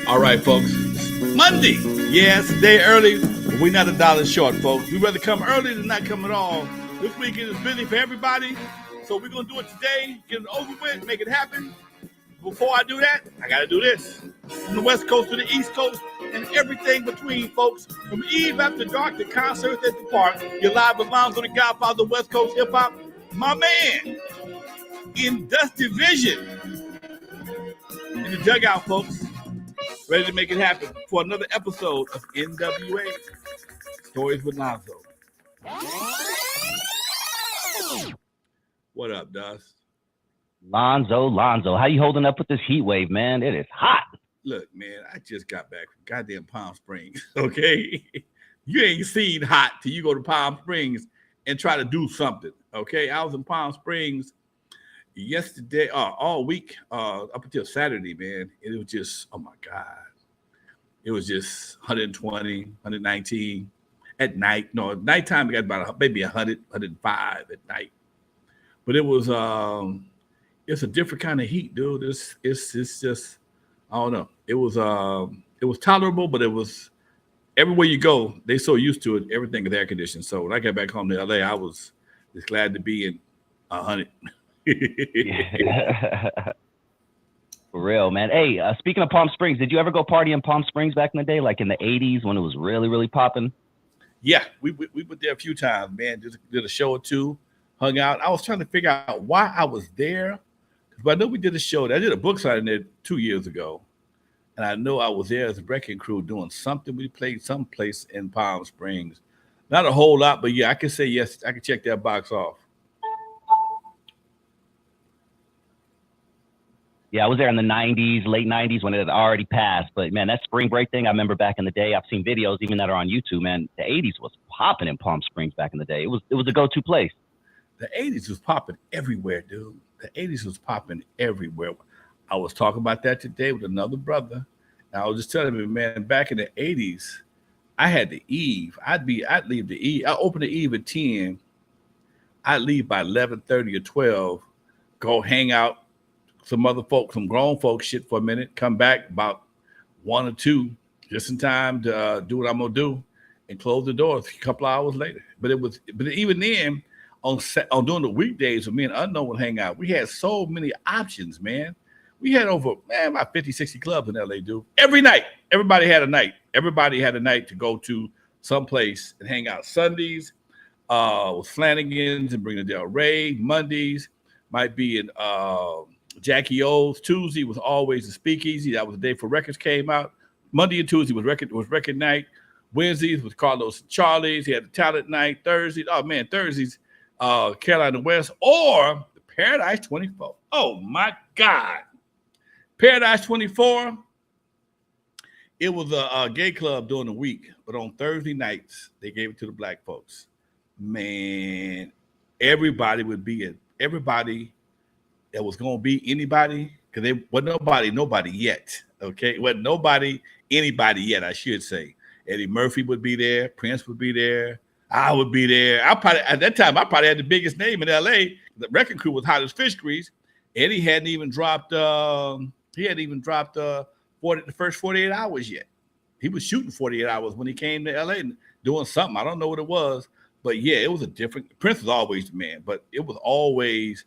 All right, folks. Monday. Yeah, it's a day early, but we're not $1 short, folks. We'd rather come early than not come at all. This weekend is busy for everybody, so we're going to do it today, get it over with, make it happen. Before I do that, I got to do this. From the West Coast to the East Coast and everything between, folks. From Eve After Dark to concerts at the park, you're live with Lonzo, the Godfather of West Coast hip hop. My man, in Dusty Vision, in the dugout, folks. Ready to make it happen for another episode of N.W.A. Stories with Lonzo. What up, Dust? Lonzo, how you holding up with this heat wave, man? It is hot. Look, man, I just got back from goddamn Palm Springs, okay? You ain't seen hot till you go to Palm Springs and try to do something, okay? I was in Palm Springs yesterday, all week, up until Saturday, man. And it was just, oh my God. It was just 120, 119 at night. No, at nighttime, it got about maybe 100, 105 at night. But it was, it's a different kind of heat, dude. It's just, I don't know. It was tolerable, but it was, everywhere you go, they so used to it, everything is air conditioned. So when I got back home to LA, I was just glad to be in 100. For real, man. Hey, speaking of Palm Springs, did you ever go party in Palm Springs back in the day, like in the 80s when it was really, really popping? Yeah, we went there a few times, man. Just did a show or two, hung out. I was trying to figure out why I was there. But I know we did a show. I did a book signing there 2 years ago. And I know I was there as a wrecking crew doing something. We played someplace in Palm Springs. Not a whole lot, but yeah, I can say yes. I can check that box off. Yeah, I was there in the 90s, late 90s when it had already passed. But, man, that spring break thing, I remember back in the day. I've seen videos even that are on YouTube, man. The 80s was popping in Palm Springs back in the day. It was a go-to place. The 80s was popping everywhere, dude. The 80s was popping everywhere. I was talking about that today with another brother. And I was just telling him, man, back in the 80s, I had the Eve. I'd leave the Eve. I open the Eve at 10. I'd leave by 11:30 or 12, go hang out. Some other folks, some grown folks shit for a minute, come back about 1 or 2, just in time to do what I'm gonna do and close the doors a couple of hours later. But even then, on during the weekdays when me and Unknown would hang out, we had so many options, man. We had about 50, 60 clubs in LA, dude. Every night, everybody had a night. Everybody had a night to go to someplace and hang out. Sundays was Flanagan's and Bring the N.W.A. Mondays might be in Jackie O's. Tuesday was always the Speakeasy. That was the day for records came out. Monday and Tuesday was record night. Wednesdays was Carlos and Charlie's. He had the talent night. Thursdays, Thursdays, Carolina West or the Paradise 24. Oh my God. Paradise 24. It was a gay club during the week, but on Thursday nights, they gave it to the black folks. Man, everybody would be in. Everybody that was going to be anybody, because there wasn't nobody yet, okay? Wasn't anybody yet, I should say. Eddie Murphy would be there. Prince would be there. I would be there. At that time, I probably had the biggest name in L.A. The record crew was hot as fish grease. Eddie hadn't even dropped the first 48 hours yet. He was shooting 48 hours when he came to L.A. and doing something. I don't know what it was, but yeah, it was a different. Prince was always the man, but it was always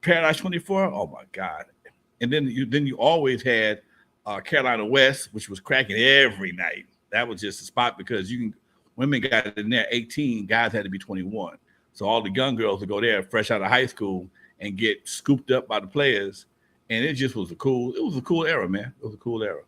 Paradise 24, oh my God. And then you always had Carolina West, which was cracking every night. That was just a spot because women got in there 18, guys had to be 21. So all the young girls would go there fresh out of high school and get scooped up by the players. And it just was a cool era, man. It was a cool era.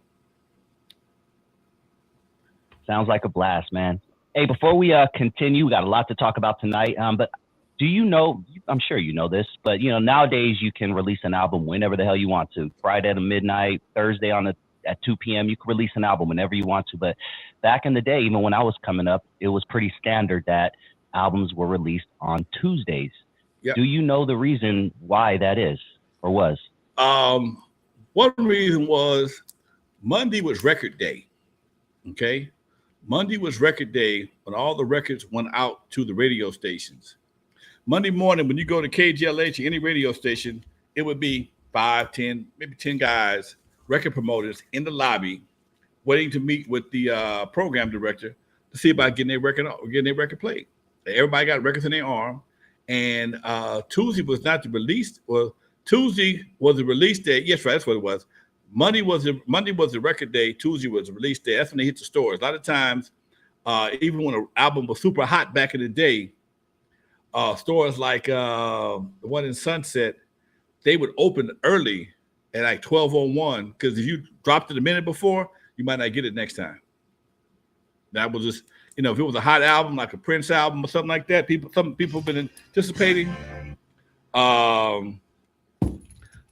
Sounds like a blast, man. Hey, before we continue, we got a lot to talk about tonight. But do you know, I'm sure you know this, but nowadays you can release an album whenever the hell you want to. Friday at midnight, Thursday at 2 p.m. You can release an album whenever you want to. But back in the day, even when I was coming up, it was pretty standard that albums were released on Tuesdays. Yep. Do you know the reason why that is or was? One reason was Monday was record day. Okay. Monday was record day when all the records went out to the radio stations. Monday morning, when you go to KGLH or any radio station, it would be 5, 10, maybe 10 guys record promoters in the lobby, waiting to meet with the program director to see about getting their record played. Everybody got records in their arm, and Tuesday was not the release. Well, Tuesday was the release day. Yes, right, that's what it was. Monday was the record day. Tuesday was the release day. That's when they hit the stores. A lot of times, even when an album was super hot back in the day, stores like the one in Sunset, they would open early at like 12:01 because if you dropped it a minute before, you might not get it next time. That was just, if it was a hot album like a Prince album or something like that, some people have been anticipating.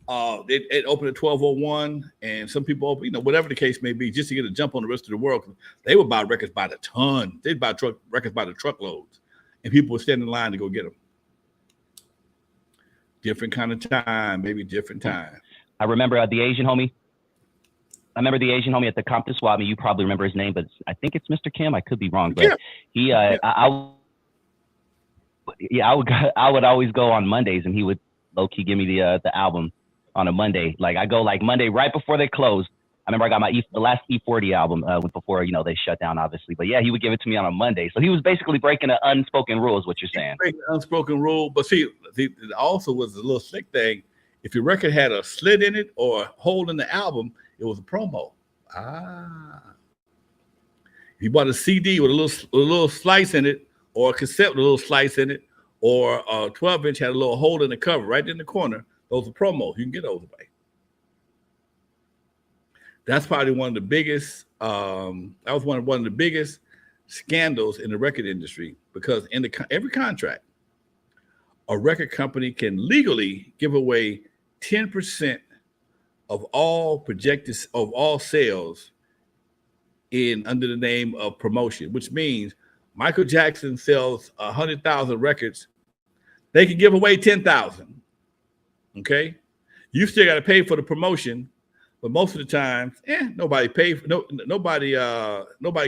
It opened at 12:01, and some people open, whatever the case may be, just to get a jump on the rest of the world. They would buy records by the ton. They'd buy records by the truckloads, and people would stand in line to go get them. Different kind of time, maybe different time. I remember the Asian homie. I remember the Asian homie at the Compton Swap. You probably remember his name, but I think it's Mr. Kim. I could be wrong, but he, I would always go on Mondays, and he would low key give me the album on a Monday. Like I go like Monday right before they closed. I remember I got the last E40 album before they shut down, obviously. But yeah, he would give it to me on a Monday. So he was basically breaking an unspoken rule, is what you're saying. Breaking an unspoken rule, but see, it also was a little slick thing. If your record had a slit in it or a hole in the album, it was a promo. If you bought a CD with a little slice in it, or a cassette with a little slice in it, or a 12-inch had a little hole in the cover right in the corner, those are promos. You can get those away. That's probably one of the biggest. That was one of the biggest scandals in the record industry, because in every contract, a record company can legally give away 10% of all sales under the name of promotion, which means Michael Jackson sells 100,000 records. They can give away 10,000. Okay, you still got to pay for the promotion, but most of the time, nobody paid. Nobody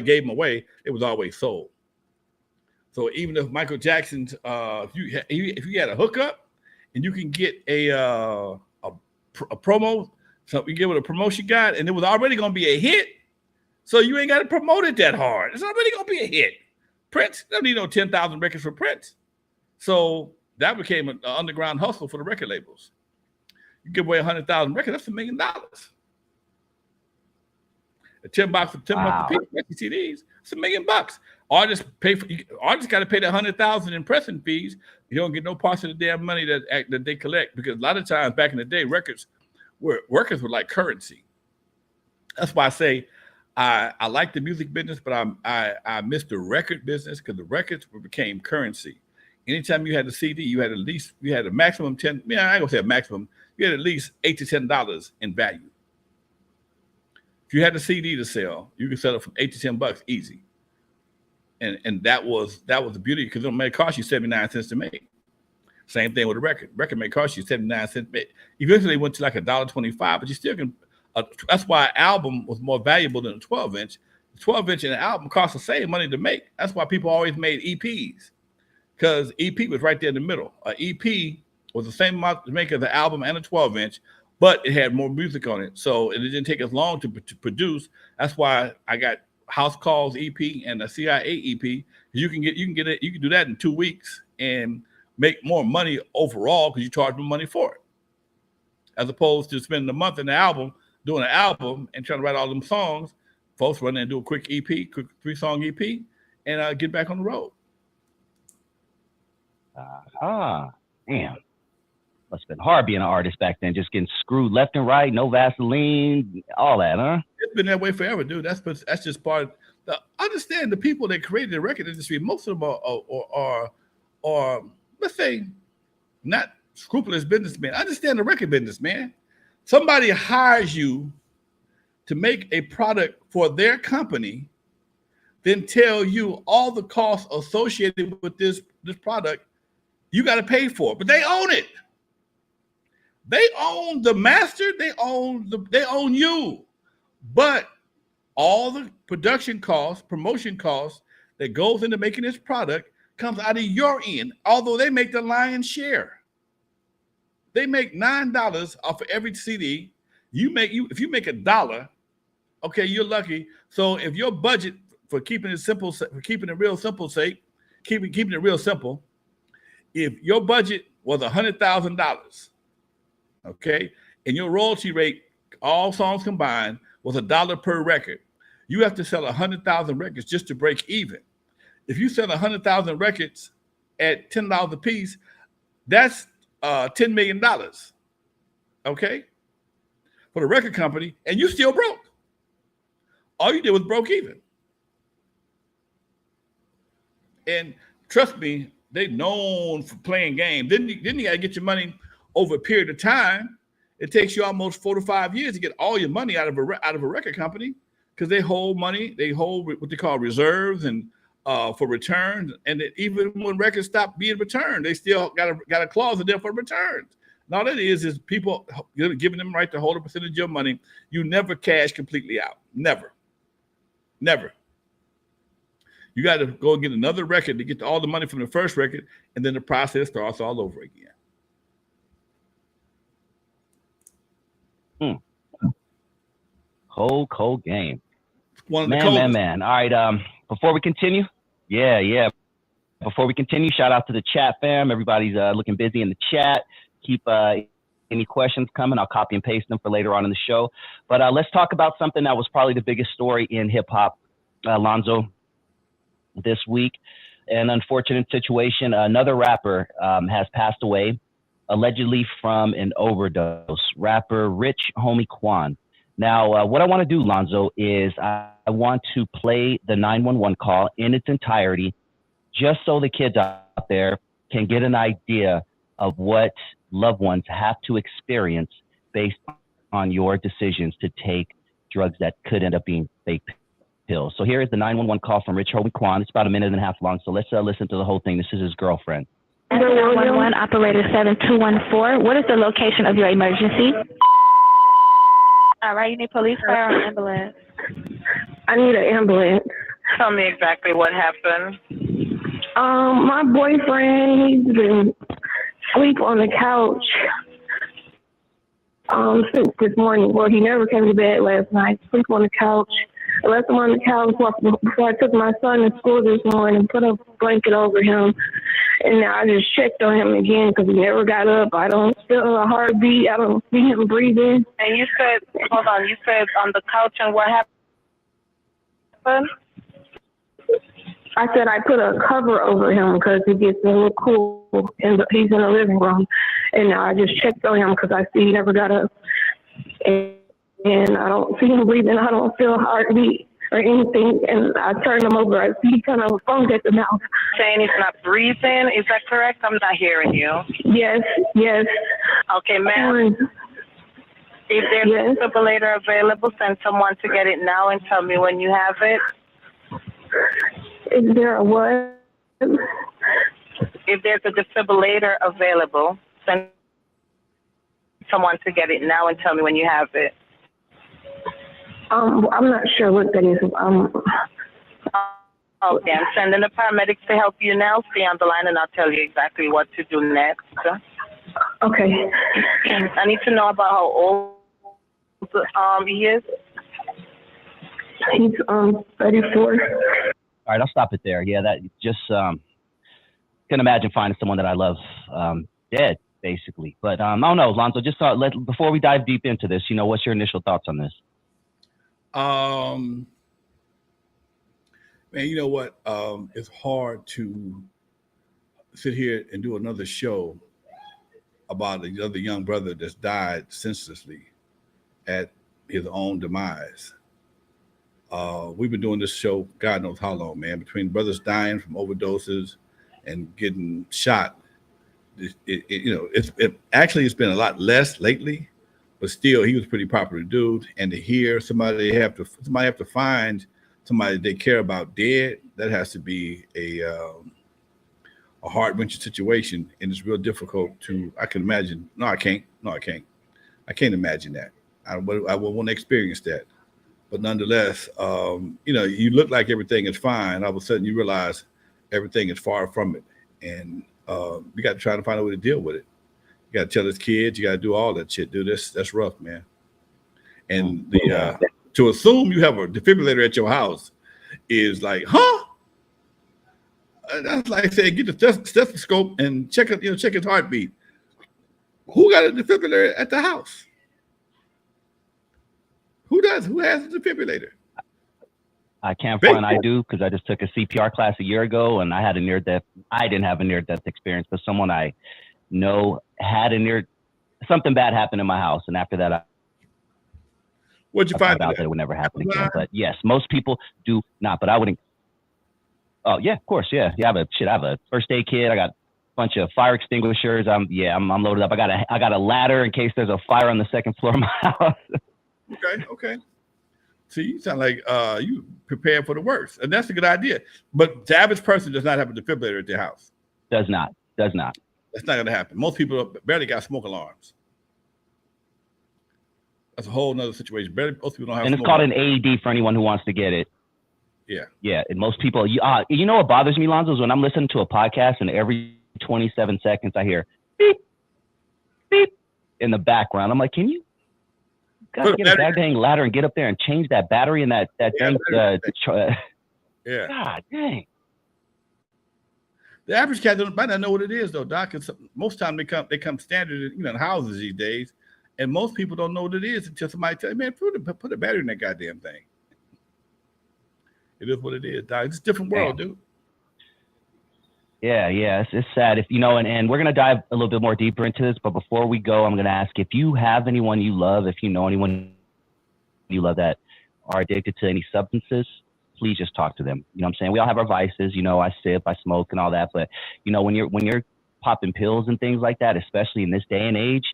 gave them away. It was always sold. So even if Michael Jackson's, if you had a hookup, and you can get a promo, so you give it a promotion guide, and it was already going to be a hit, so you ain't got to promote it that hard. It's already going to be a hit. Prince don't need no 10,000 records for Prince, so that became an underground hustle for the record labels. You give away 100,000 records, that's $1 million. A 10 bucks a piece, CDs, it's $1 million. Artists got to pay the 100,000 in pressing fees. You don't get no parts of the damn money that they collect, because a lot of times back in the day, records were like currency. That's why I say I like the music business, but I miss the record business, because the records became currency. Anytime you had a CD, you had a maximum 10. I ain't gonna say a maximum. You had at least $8 to $10 in value. If you had a CD to sell, you could sell it from $8 to $10 easy. And that was the beauty, because it may cost you 79 cents to make. Same thing with a record. Record may cost you 79 cents. Eventually it went to like $1.25, but you still can. That's why an album was more valuable than a 12-inch. The 12-inch and an album cost the same money to make. That's why people always made EPs, because EP was right there in the middle. An EP was the same amount to make as an album and a 12-inch, but it had more music on it. So it didn't take as long to produce. That's why I got House Calls EP and a CIA EP. You can do that in 2 weeks and make more money overall, because you charge more money for it, as opposed to spending a month in the album doing an album and trying to write all them songs. Folks run in and do a quick 3-song EP, and get back on the road. Damn. Must have been hard being an artist back then, just getting screwed left and right, no Vaseline, all that, huh? It's been that way forever, dude. That's just part of understand the people that created the record industry. Most of them are let's say, not scrupulous businessmen. Understand the record business, man. Somebody hires you to make a product for their company, then tell you all the costs associated with this product you got to pay for, but they own it. They own the master. They own you. But all the production costs, promotion costs that goes into making this product comes out of your end, although they make the lion's share. They make $9 off of every CD. if you make $1, okay, you're lucky. So if your budget for keeping it simple, for keeping it real simple, keeping it real simple, if your budget was $100,000, okay, and your royalty rate, all songs combined, was $1 per record, you have to sell 100,000 records just to break even. If you sell 100,000 records at $10 a piece, that's $10 million, okay, for the record company, and you still broke. All you did was broke even. And trust me, they known for playing games. Then you got to get your money over a period of time. It takes you almost 4 to 5 years to get all your money out of a record company, because they hold money. They hold what they call reserves and for returns. And even when records stop being returned, they still got a clause in there for returns. And all that is people giving them the right to hold a percentage of your money. You never cash completely out. Never. Never. You got to go get another record to get all the money from the first record, and then the process starts all over again. Cold game. Man. All right. Before we continue, Before we continue, shout out to the chat fam. Everybody's looking busy in the chat. Keep any questions coming. I'll copy and paste them for later on in the show. But let's talk about something that was probably the biggest story in hip hop, Lonzo, this week. An unfortunate situation. Another rapper has passed away, allegedly from an overdose. Rapper Rich Homie Quan. Now, what I want to do, Lonzo, is I want to play the 911 call in its entirety, just so the kids out there can get an idea of what loved ones have to experience based on your decisions to take drugs that could end up being fake pills. So here is the 911 call from Rich Homie Quan. It's about a minute and a half long, so let's listen to the whole thing. This is his girlfriend. 911, operator 7214. What is the location of your emergency? All right, you need police, fire, or ambulance? I need an ambulance. Tell me exactly what happened. My boyfriend, he's been asleep on the couch since this morning. Well, he never came to bed last night. Sleep on the couch. I left him on the couch before I took my son to school this morning, put a blanket over him. And now I just checked on him again because he never got up. I don't feel a heartbeat. I don't see him breathing. And you said, hold on, you said on the couch, and what happened? I said I put a cover over him because it gets a little cool, and he's in the living room. And now I just checked on him because I see he never got up. And I don't see him breathing. I don't feel a heartbeat or anything. And I turned him over. I see he kind of foamed at the mouth. Saying he's not breathing. Is that correct? I'm not hearing you. Yes. Okay, ma'am. If there's a defibrillator available, send someone to get it now and tell me when you have it. Is there a what? If there's a defibrillator available, send someone to get it now and tell me when you have it. I'm not sure what that is. Okay, I'm sending the paramedics to help you now. Stay on the line and I'll tell you exactly what to do next. Okay. I need to know about how old he is. He's 34. All right, I'll stop it there. Yeah, that just can imagine finding someone that I love dead, basically. But I don't know, Lonzo. Just before we dive deep into this, what's your initial thoughts on this? Man, you know what? It's hard to sit here and do another show about another young brother that's died senselessly at his own demise. We've been doing this show, God knows how long, man, between brothers dying from overdoses and getting shot. It's been a lot less lately, but still, he was a pretty popular dude. And to hear somebody have to find somebody they care about dead, that has to be a heart-wrenching situation, and it's real difficult to. I can imagine. No, I can't. I can't imagine that. I would want to experience that. But nonetheless, you look like everything is fine. All of a sudden, you realize everything is far from it, and you got to try to find a way to deal with it. You got to tell his kids. You got to do all that shit, dude. That's rough, man. And the to assume you have a defibrillator at your house is like, huh? That's like saying get the stethoscope and check his heartbeat. Who got a defibrillator at the house? Who does? Who has a defibrillator? I can't find I do because I just took a CPR class a year ago and I had a near death. I didn't have a near death experience, but someone I know had something bad happened in my house, and after that, what'd you find out that it would never happen again. But yes, most people do not. But I wouldn't. Oh yeah, of course, yeah. I have a first aid kit. I got a bunch of fire extinguishers. I'm loaded up. I got a ladder in case there's a fire on the second floor of my house. Okay. See, you sound like you prepare for the worst, and that's a good idea. But the average person does not have a defibrillator at their house. Does not. That's not going to happen. Most people barely got smoke alarms. That's a whole nother situation. Most people don't have. And it's called an AED for anyone who wants to get it. Yeah. And most people, you know what bothers me, Lonzo, is when I'm listening to a podcast and every 27 seconds I hear beep, beep in the background. I'm like, can you guys get a dang ladder and get up there and change that battery in that thing? Yeah. God dang. The average cat might not know what it is though, Doc. Because most time they come standard, in houses these days, and most people don't know what it is until somebody tell you, man, put a battery in that goddamn thing. It is what it is, Doc. It's a different world, dude. Yeah, it's sad. And we're gonna dive a little bit more deeper into this, but before we go, I'm gonna ask if you have anyone you love, if you know anyone you love that are addicted to any substances, please just talk to them. You know what I'm saying? We all have our vices. I sip, I smoke, and all that. But when you're popping pills and things like that, especially in this day and age,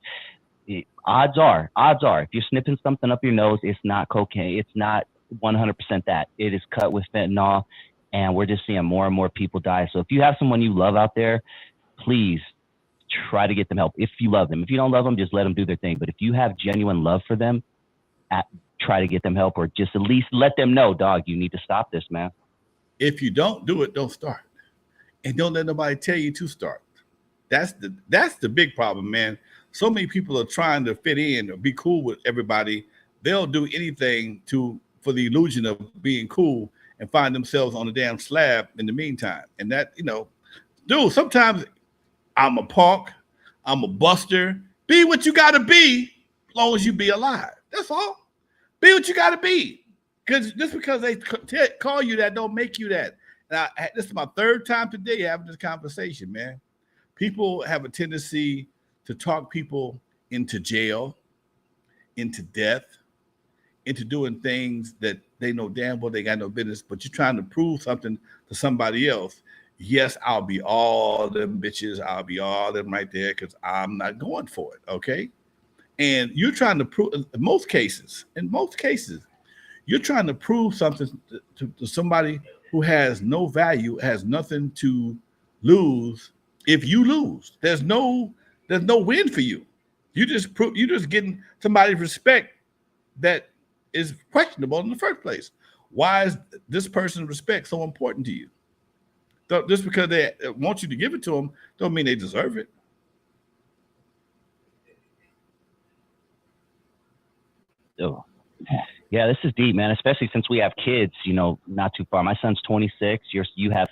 odds are, if you're sniffing something up your nose, it's not cocaine. It's not 100% that. It is cut with fentanyl, and we're just seeing more and more people die. So if you have someone you love out there, please try to get them help. If you love them, if you don't love them, just let them do their thing. But if you have genuine love for them, try to get them help, or just at least let them know, dog, you need to stop this, man. If you don't do it, don't start, and don't let nobody tell you to start. That's the big problem, man. So many people are trying to fit in or be cool with everybody. They'll do anything for the illusion of being cool and find themselves on a damn slab in the meantime. And that, dude, sometimes I'm a punk, I'm a buster. Be what you gotta be as long as you be alive. That's all. Be what you gotta be. Because just because they call you that don't make you that. Now, this is my third time today having this conversation, man. People have a tendency to talk people into jail, into death, into doing things that they know damn well they got no business, but you're trying to prove something to somebody else. Yes, I'll be all them bitches. I'll be all them right there because I'm not going for it, okay? And you're trying to prove, in most cases, you're trying to prove something to somebody who has no value, has nothing to lose. If you lose, there's no win for you. You're just getting somebody's respect that is questionable in the first place. Why is this person's respect so important to you? Just because they want you to give it to them, don't mean they deserve it. Oh, yeah, this is deep, man. Especially since we have kids, not too far. My son's 26. You have,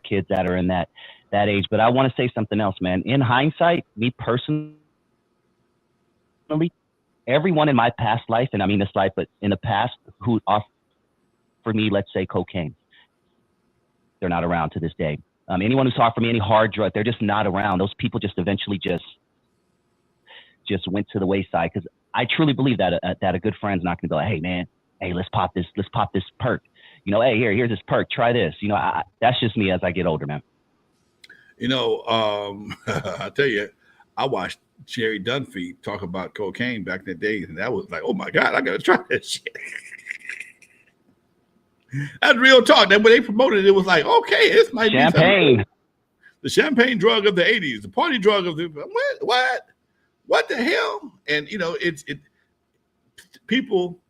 kids that are in that age. But I want to say something else, man. In hindsight, me personally, everyone in my past life, and I mean this life, but in the past, who offered me, let's say, cocaine, they're not around to this day. Anyone who's offered me any hard drug, they're just not around. Those people just eventually just went to the wayside. Because I truly believe that a good friend's not going to be like, hey man, hey, let's pop this perk. Hey, here's this perk. Try this. That's just me as I get older, man. I tell you, I watched Jerry Dunphy talk about cocaine back in the day, and that was like, oh my God, I gotta try that shit. That's real talk. That when they promoted it, it was like, okay, this might champagne. Be the champagne drug of the 80s, the party drug of the what the hell? And it's people,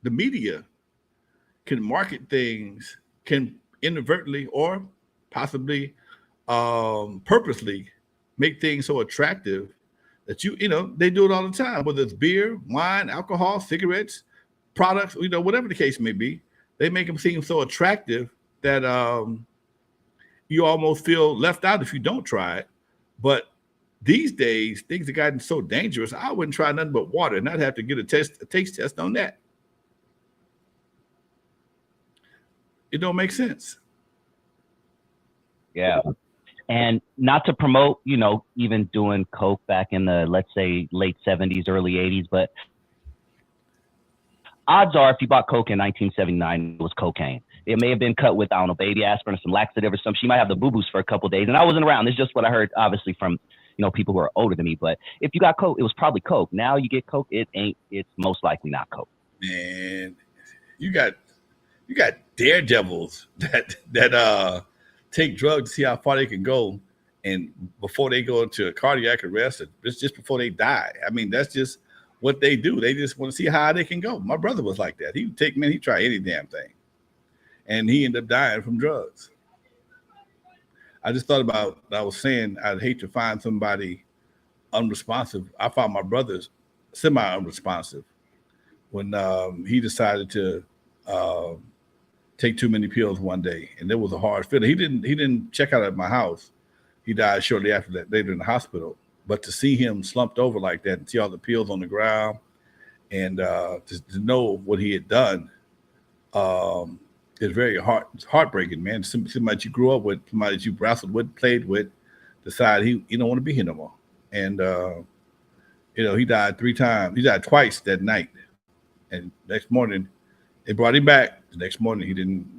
the media can market things, can inadvertently or possibly purposely make things so attractive that you know, they do it all the time, whether it's beer, wine, alcohol, cigarettes, products, you know, whatever the case may be. They make them seem so attractive that you almost feel left out if you don't try it. But these days, things have gotten so dangerous. I wouldn't try nothing but water and not have to get a taste test on that. It don't make sense. Yeah. And not to promote, you know, even doing coke back in the, let's say, late 70s, early 80s, but odds are if you bought coke in 1979, it was cocaine. It may have been cut with, I don't know, baby aspirin or some laxative or something. She might have the boo-boos for a couple of days. And I wasn't around. It's just what I heard, obviously, from, you know, people who are older than me. But if you got coke, it was probably coke. Now you get coke, it's most likely not coke. Man, you got daredevils that take drugs to see how far they can go, and before they go into a cardiac arrest, it's just before they die. I mean, that's just what they do. They just want to see how they can go. My brother was like that. He'd try any damn thing, and he ended up dying from drugs. I just thought about, I was saying, I'd hate to find somebody unresponsive. I found my brother's semi-unresponsive when he decided to take too many pills one day, and there was a hard feeling. He didn't check out at my house. He died shortly after that, later in the hospital. But to see him slumped over like that and see all the pills on the ground, and to know what he had done, is very heartbreaking, man. Somebody you grew up with, somebody that you wrestled with, played with, decide he don't want to be here no more. And you know, he died 3 times. He died twice that night, and next morning they brought him back. The next morning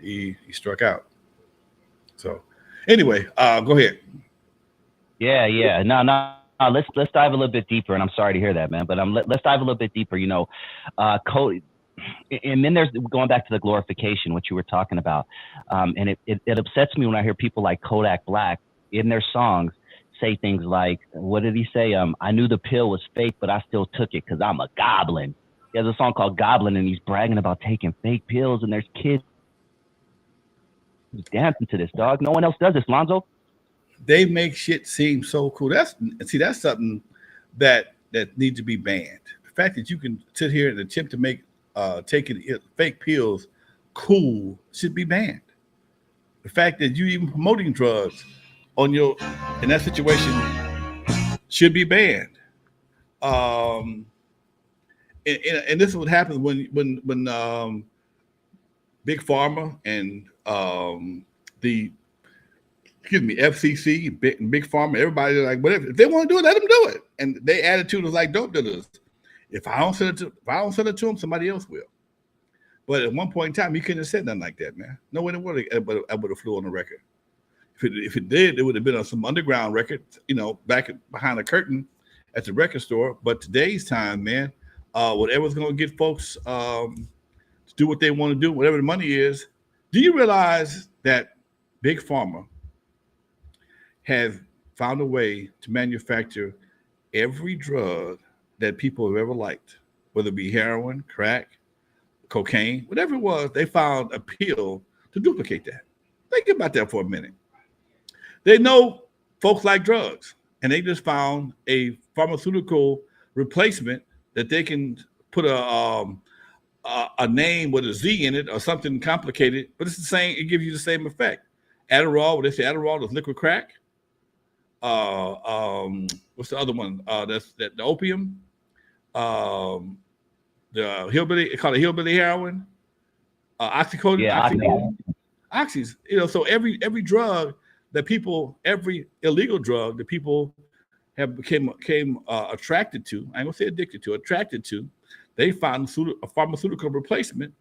he struck out. So anyway, go ahead. Yeah. No. Let's dive a little bit deeper. And I'm sorry to hear that, man. But let's dive a little bit deeper. You know, and then there's going back to the glorification, what you were talking about. And it upsets me when I hear people like Kodak Black in their songs say things like, what did he say? I knew the pill was fake, but I still took it because I'm a goblin. He has a song called Goblin, and he's bragging about taking fake pills, and there's kids dancing to this, dog. No one else does this, Lonzo. They make shit seem so cool. That's something that needs to be banned. The fact that you can sit here and attempt to make taking fake pills cool should be banned. The fact that you even promoting drugs in that situation should be banned. And this is what happens when big pharma and the FCC, big pharma, everybody like whatever. If they want to do it, let them do it. And their attitude is like, don't do this. If I don't send it to them, somebody else will. But at one point in time, you couldn't have said nothing like that, man. No way in the world I would have flew on the record. If it did, it would have been on some underground record, you know, back behind the curtain at the record store. But today's time, man, whatever's going to get folks to do what they want to do, whatever the money is. Do you realize that big pharma has found a way to manufacture every drug that people have ever liked, whether it be heroin, crack, cocaine, whatever it was? They found a pill to duplicate that. Think about that for a minute. They know folks like drugs, and they just found a pharmaceutical replacement that they can put a name with a Z in it or something complicated, but it's the same. It gives you the same effect. Adderall, they say Adderall is liquid crack. What's the other one? That's the opium. The hillbilly, they call it hillbilly heroin. Oxycodone. Yeah, Oxys. You know, so every drug that people, every illegal drug that people have became attracted to, I ain't gonna say addicted to, attracted to, they found a pharmaceutical replacement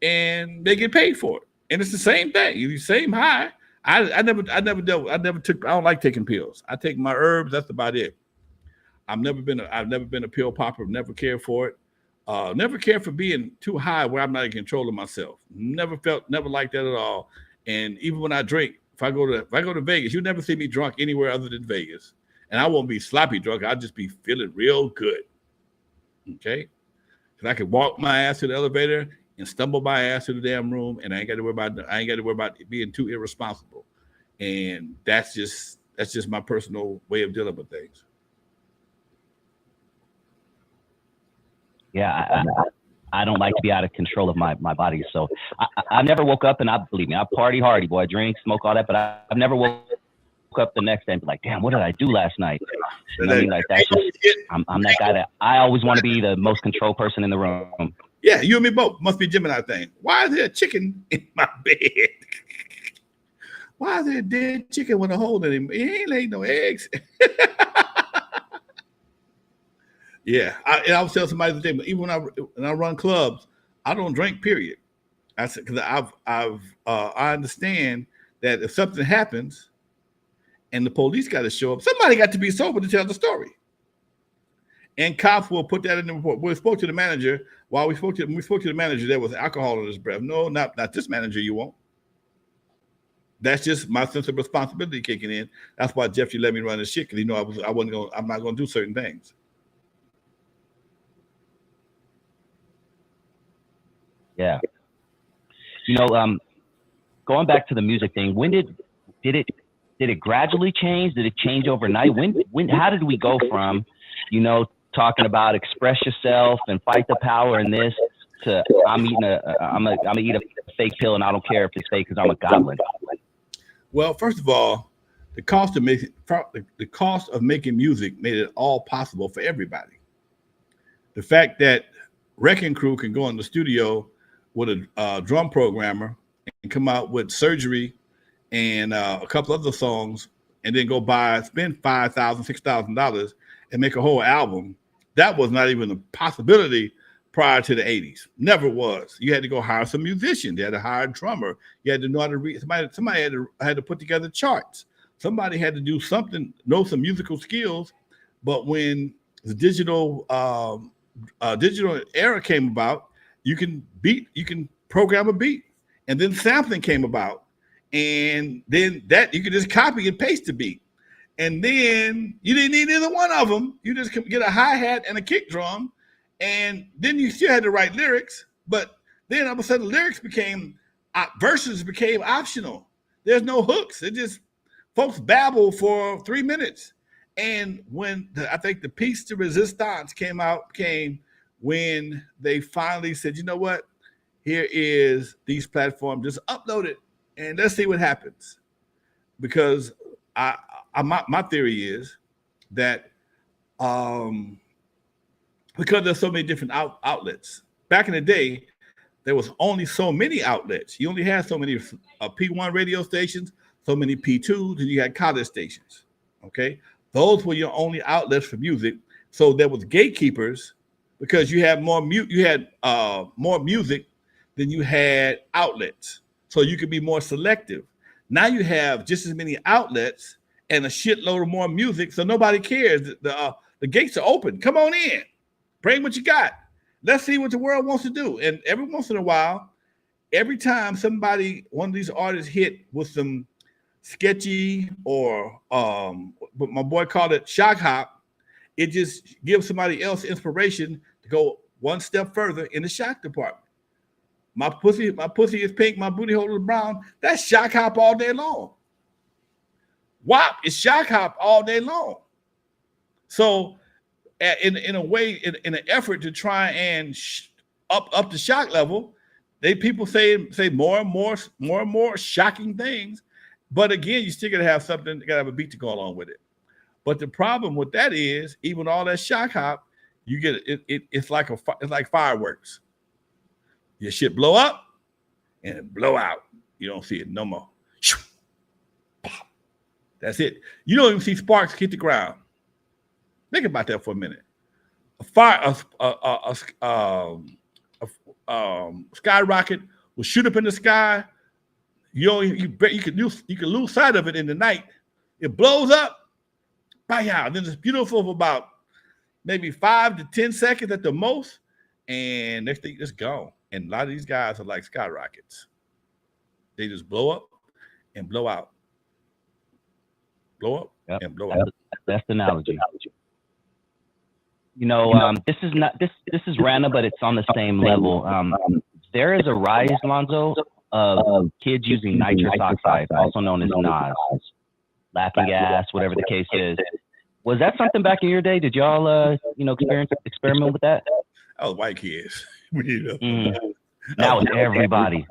and they get paid for it. And it's the same thing, the same high. I never took, I don't like taking pills. I take my herbs, that's about it. I've never been a pill popper, never cared for it. Never cared for being too high where I'm not in control of myself. Never liked that at all. And even when I drink, if I go to Vegas, you'll never see me drunk anywhere other than Vegas. And I won't be sloppy drunk. I'll just be feeling real good. Okay? Because I could walk my ass to the elevator and stumble my ass to the damn room, and I ain't got to worry about being too irresponsible. And that's just my personal way of dealing with things. yeah, I don't like to be out of control of my body. So I never woke up, and believe me, I party hardy, boy, drink, smoke, all that, but I've never woke up the next day and be like, damn, what did I do last night? You know what I mean? Like, that's just, I'm that guy that I always want to be the most controlled person in the room. Yeah, you and me both. Must be Gemini thing. Why is there a chicken in my bed? Why is there a dead chicken with a hole in him? He ain't laid no eggs. Yeah, I was telling somebody the thing, but even when I run clubs, I don't drink. Period. I said because I understand that if something happens and the police got to show up, somebody got to be sober to tell the story. And cops will put that in the report. We spoke to the manager. While we spoke to the manager, there was alcohol in his breath. No, not this manager. You won't. That's just my sense of responsibility kicking in. That's why Jeffrey let me run his shit because he knew I'm not going to do certain things. Yeah. You know, going back to the music thing, when did it gradually change? Did it change overnight? How did we go from, you know, talking about express yourself and fight the power and this to I'm gonna eat a fake pill and I don't care if it's fake because I'm a goblin? Well, first of all, the cost of making music made it all possible for everybody. The fact that Wrecking Crew can go in the studio with a drum programmer and come out with Surgery and a couple other songs, and then spend $5,000, $6,000 and make a whole album. That was not even a possibility prior to the 80s. Never was. You had to go hire some musicians. You had to hire a drummer. You had to know how to read. Somebody had to put together charts. Somebody had to do something, know some musical skills. But when the digital era came about, you can program a beat, and then sampling came about, and then that you could just copy and paste the beat, and then you didn't need either one of them. You just get a hi-hat and a kick drum, and then you still had to write lyrics. But then all of a sudden, lyrics verses became optional. There's no hooks. It just folks babble for 3 minutes. And when I think the piece de resistance came when they finally said, you know what, here is these platforms, just upload it and let's see what happens. Because my theory is that because there's so many different outlets. Back in the day, there was only so many outlets. You only had so many P1 radio stations, so many P2s, and you had college stations. Okay, those were your only outlets for music. So there was gatekeepers because you had more more music than you had outlets. So you could be more selective. Now you have just as many outlets and a shitload of more music, so nobody cares. The gates are open. Come on in. Bring what you got. Let's see what the world wants to do. And every once in a while, every time one of these artists hit with some sketchy or what my boy called it shock hop, it just gives somebody else inspiration to go one step further in the shock department. My pussy is pink, my booty hole is brown. That's shock hop all day long. WAP is shock hop all day long. So in a way, in an effort to try and up the shock level, people say more and more shocking things. But again, you still gotta have something, you gotta have a beat to go along with it. But the problem with that is, even all that shock hop, you get it's like fireworks. Your shit blow up and it blow out. You don't see it no more. That's it. You don't even see sparks hit the ground. Think about that for a minute. A skyrocket will shoot up in the sky. You can lose sight of it in the night. It blows up. Bam! Then it's beautiful for about maybe 5 to 10 seconds at the most, and next thing it's gone. And a lot of these guys are like skyrockets. They just blow up and blow out. Blow up and blow out. That's the analogy. You know, this is random, but it's on the same level. There is a rise, Lonzo, of kids using nitrous oxide, also known as NOS, laughing gas, whatever the case is. Was that something back in your day? Did y'all, experiment with that? I was white kids. You know? Now it's everybody.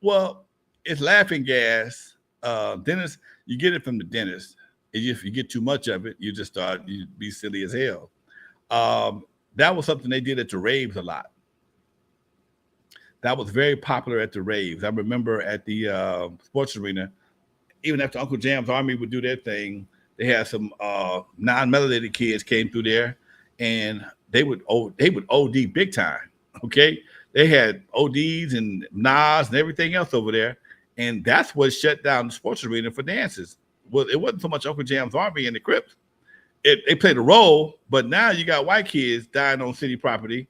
Well, it's laughing gas. Dentist, you get it from the dentist. If you get too much of it, you just start, you be silly as hell. That was something they did at the raves a lot. That was very popular at the raves. I remember at the sports arena, even after Uncle Jam's Army would do their thing, they had some non-melanated kids came through there, and they would OD big time. Okay, they had ODs and Nas and everything else over there, and that's what shut down the sports arena for dances. Well, it wasn't so much Uncle Jam's Army and the Crips. They played a role, but now you got white kids dying on city property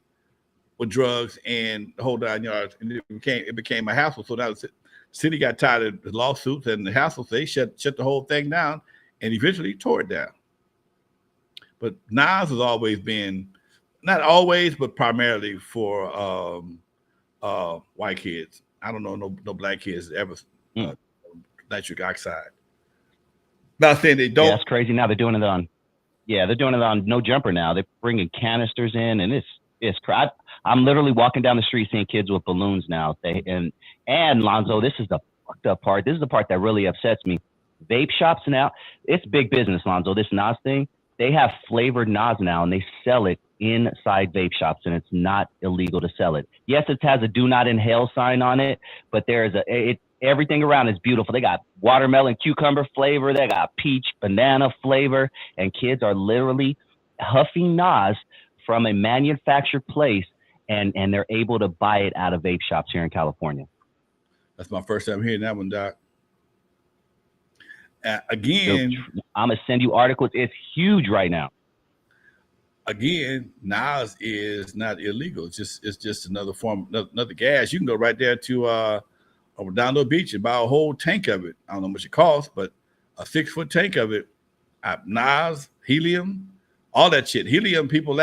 with drugs and the whole 9 yards, and it became a hassle. So now the city got tired of the lawsuits and the hassles. So they shut the whole thing down and eventually tore it down. But Nas has always been, not always, but primarily for white kids. I don't know no black kids ever nitric oxide. Not saying they don't. Yeah, that's crazy. Now they're doing it on. Yeah, they're doing it on No Jumper now. They're bringing canisters in, and it's crap. I'm literally walking down the street seeing kids with balloons now. And Lonzo, this is the fucked up part. This is the part that really upsets me. Vape shops now, it's big business, Lonzo. This Nas thing, they have flavored Nas now, and they sell it inside vape shops, and it's not illegal to sell it. Yes, it has a "Do Not Inhale" sign on it, but there's everything around is beautiful. They got watermelon, cucumber flavor. They got peach, banana flavor, and kids are literally huffing Nas from a manufactured place, and they're able to buy it out of vape shops here in California. That's my first time hearing that one, Doc. Again, I'm gonna send you articles. It's huge right now. Again, Nas is not illegal. It's just another form, another gas. You can go right there to Redondo Beach and buy a whole tank of it. I don't know how much it costs, but a 6-foot tank of it. Nas, helium, all that shit. Helium, people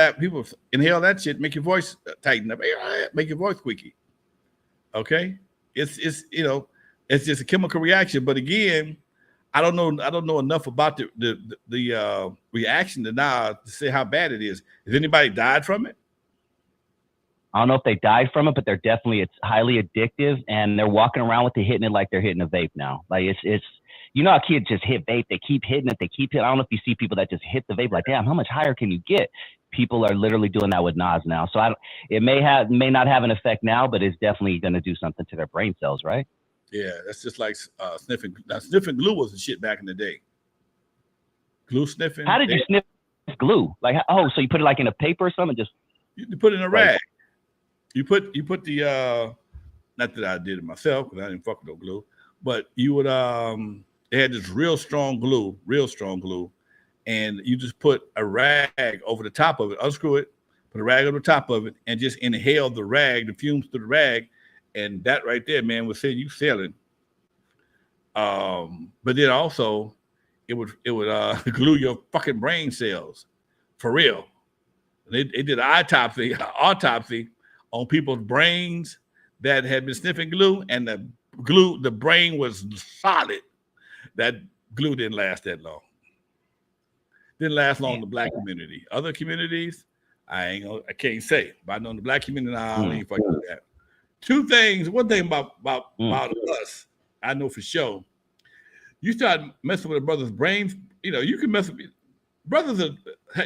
inhale that shit, make your voice tighten up, make your voice squeaky. Okay, it's just a chemical reaction. But again, I don't know enough about the reaction to Nas to say how bad it is. Has anybody died from it? I don't know if they died from it, but it's highly addictive, and they're walking around with it, hitting it like they're hitting a vape now. Like it's you know how kids just hit vape, they keep hitting it, I don't know if you see people that just hit the vape like, damn, how much higher can you get? People are literally doing that with Nas now. So it may not have an effect now, but it's definitely going to do something to their brain cells, right? Yeah, that's just like sniffing. Now, sniffing glue was the shit back in the day. Glue sniffing. How did you sniff glue? Like, so you put it like in a paper or something? Just you put it in a rag. You put the not that I did it myself because I didn't fuck with no glue, but you would they had this real strong glue, and you just put a rag over the top of it, unscrew it, put a rag over the top of it, and just inhale the rag, the fumes through the rag. And that right there, man, would say you selling. But then also, it would glue your fucking brain cells, for real. They did an autopsy on people's brains that had been sniffing glue, and the brain was solid. That glue didn't last that long. Didn't last long in the black community. Other communities, I can't say. But I know in the black community, I ain't fucking with that. Two things. One thing about us, I know for sure. You start messing with a brother's brains, you can mess with brothers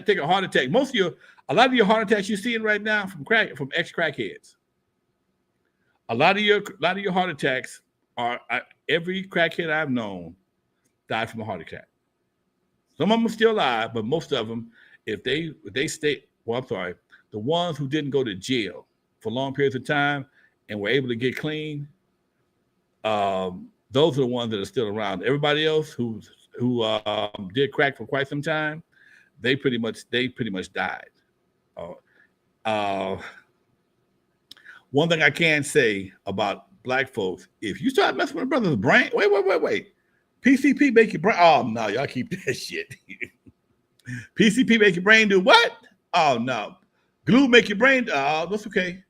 take a heart attack. A lot of your heart attacks you're seeing right now from ex-crackheads. A lot of your heart attacks are every crackhead I've known died from a heart attack. Some of them are still alive, but most of them, if they stay, the ones who didn't go to jail for long periods of time and were able to get clean, those are the ones that are still around. Everybody else who did crack for quite some time, they pretty much died. One thing I can say about black folks, if you start messing with a brother's brain, wait. PCP make your brain. Oh no, y'all keep that shit. PCP make your brain do what? Oh no. Glue make your brain. Oh, that's okay.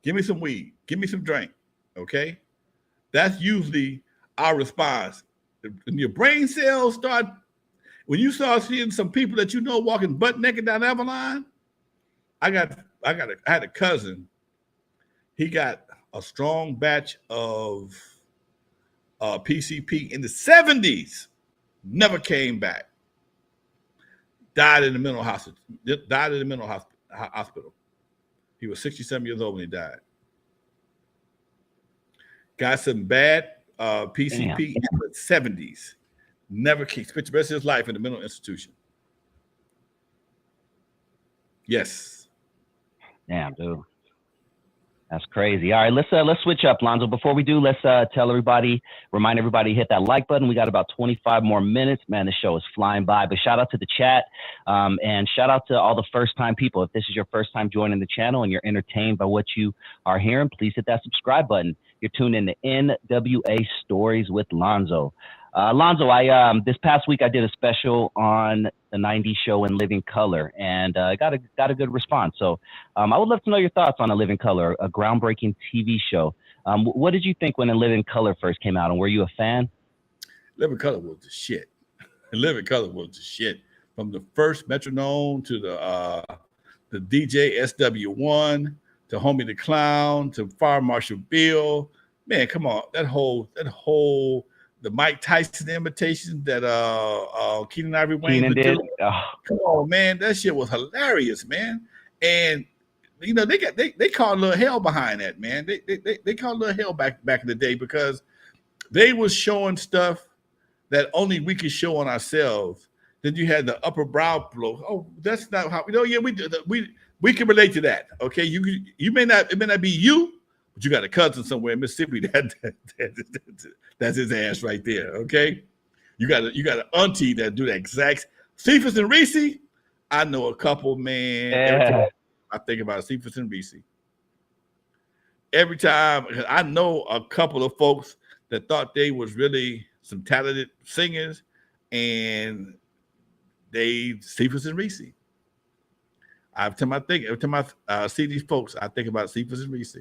Give me some weed. Give me some drink. Okay? That's usually our response. When your brain cells when you start seeing some people that walking butt naked down Avalon, I got had a cousin. He got a strong batch of PCP in the 70s. Never came back. Died in the mental hospital. He was 67 years old when he died. Got some bad PCP in the 70s. Never came. Spent the rest of his life in the mental institution. Yes. Damn, dude. That's crazy. All right, let's switch up, Lonzo. Before we do, let's remind everybody to hit that like button. We got about 25 more minutes. Man, the show is flying by. But shout out to the chat, and shout out to all the first-time people. If this is your first time joining the channel and you're entertained by what you are hearing, please hit that subscribe button. You're tuned in to N.W.A. Stories with Lonzo. Lonzo, this past week I did a special on the 90s show In Living Color, and got a good response. So I would love to know your thoughts on In Living Color, a groundbreaking TV show. What did you think when In Living Color first came out, and were you a fan? Living Color was the shit. In Living Color was the shit. From the first metronome to the DJ SW1 to Homie the Clown to Fire Marshal Bill. Man, come on. That whole the Mike Tyson imitation that Keenan Ivory Wayans did. Oh. Come on, man, that shit was hilarious, man. And you know they caught a little hell behind that, man. They caught a little hell back in the day because they was showing stuff that only we could show on ourselves. Then you had the upper brow blow. Oh, that's not how we can relate to that. Okay, it may not be you, but you got a cousin somewhere in Mississippi that's his ass right there. Okay, you got an auntie that do that exact. Cephas and Reese, I know a couple, man. Yeah. Every time I think about Cephas and Reese, every time I know a couple of folks that thought they was really some talented singers, and they Cephas and Reese. Every time I see these folks, I think about Cephas and Reese.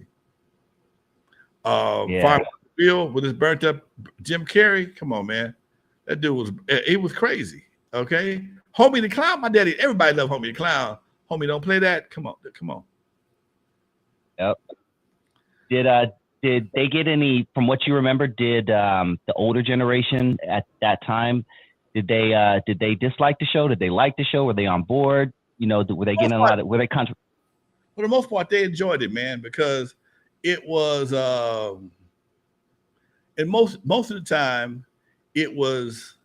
Fire Bill with his burnt up Jim Carrey. Come on, man. That dude was crazy. Okay. Homie the Clown, my daddy, everybody love Homie the Clown. Homie, don't play that. Come on. Yep. Did they get any, from what you remember, did the older generation at that time, did they dislike the show? Did they like the show? Were they on board? You know, were they getting a lot of, were they For the most part, they enjoyed it, man, because it was and most of the time it was,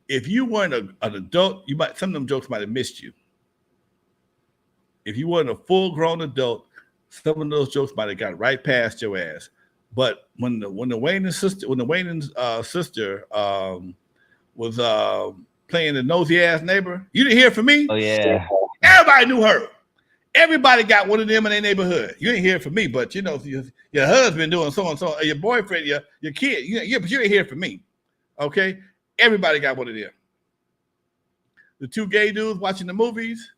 if you weren't an adult, some of them jokes might have missed you. If you weren't a full-grown adult, some of those jokes might have got right past your ass. But when the Wayans sister was playing the nosy ass neighbor, you didn't hear from me. Oh yeah, everybody knew her. Everybody got one of them in their neighborhood. You didn't hear from me, but you know your husband doing so and so, or your boyfriend, your kid. But you didn't hear from me. Okay, everybody got one of them. The two gay dudes watching the movies.